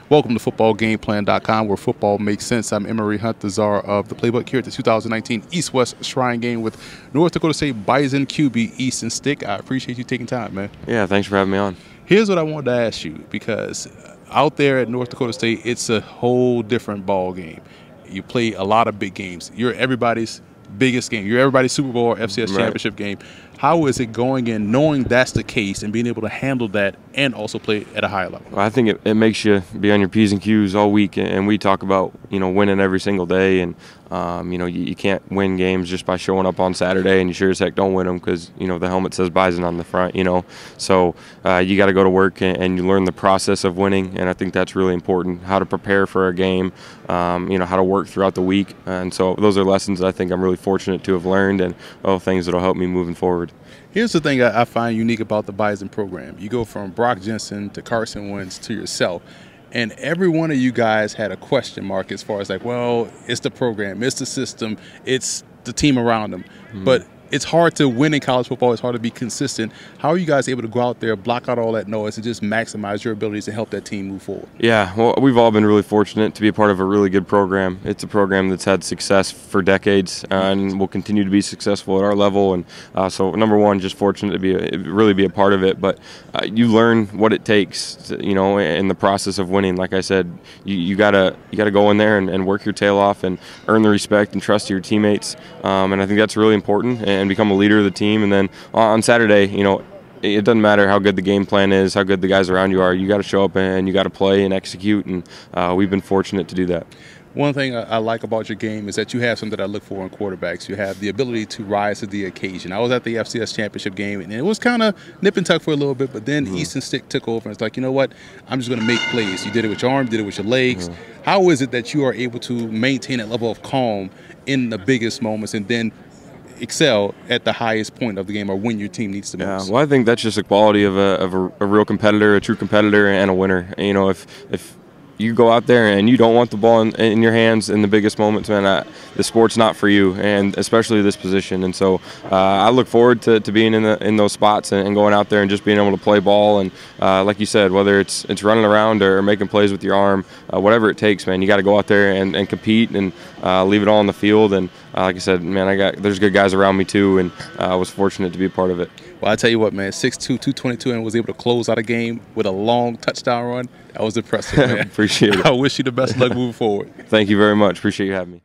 Welcome to footballgameplan.com, where football makes sense. I'm Emery Hunt, the czar of the playbook, here at the 2019 East-West Shrine Game with North Dakota State Bison QB Easton Stick. I appreciate you taking time, man. Yeah, thanks for having me on. Here's what I wanted to ask you, because out there at North Dakota State, it's a whole different ball game. You play a lot of big games. You're everybody's biggest game. You're everybody's Super Bowl or FCS championship game. How is it going in knowing that's the case and being able to handle that and also play at a higher level? Well, I think it makes you be on your P's and Q's all week, and we talk about winning every single day, and you can't win games just by showing up on Saturday, and you sure as heck don't win them because the helmet says Bison on the front. So you got to go to work and you learn the process of winning, and I think that's really important. How to prepare for a game, how to work throughout the week, and so those are lessons that I think I'm really fortunate to have learned, and things that'll help me moving forward. Here's the thing I find unique about the Bison program. You go from Brock Jensen to Carson Wentz to yourself, and every one of you guys had a question mark as far as like, well, it's the program, it's the system, it's the team around them. But it's hard to win in college football. It's hard to be consistent. How are you guys able to go out there, block out all that noise, and just maximize your abilities to help that team move forward? Yeah, well, we've all been really fortunate to be a part of a really good program. It's a program that's had success for decades and will continue to be successful at our level. And so, number one, just fortunate to really be a part of it. But you learn what it takes, in the process of winning. Like I said, you gotta go in there and work your tail off and earn the respect and trust of your teammates. And I think that's really important. And become a leader of the team. And then on Saturday, it doesn't matter how good the game plan is, how good the guys around you are. You got to show up and you got to play and execute, and we've been fortunate to do that. One thing I like about your game is that you have something that I look for in quarterbacks. You have the ability to rise to the occasion. I was at the FCS championship game, and it was kind of nip and tuck for a little bit, but then Easton Stick took over, and it's like, you know what, I'm just going to make plays. You did it with your arm, did it with your legs. How is it that you are able to maintain that level of calm in the biggest moments and then excel at the highest point of the game, or when your team needs to most? Yeah, well, I think that's just a quality of a real competitor, a true competitor, and a winner. If you go out there and you don't want the ball in your hands in the biggest moments, man, the sport's not for you, and especially this position. And so I look forward to being in those spots and going out there and just being able to play ball. And like you said, whether it's running around or making plays with your arm, whatever it takes, man, you got to go out there and compete and leave it all on the field. And like I said, man, there's good guys around me too, and I was fortunate to be a part of it. Well, I tell you what, man, 6'2", 222, and was able to close out a game with a long touchdown run. That was impressive, man. Appreciate it. I wish you the best luck moving forward. Thank you very much. Appreciate you having me.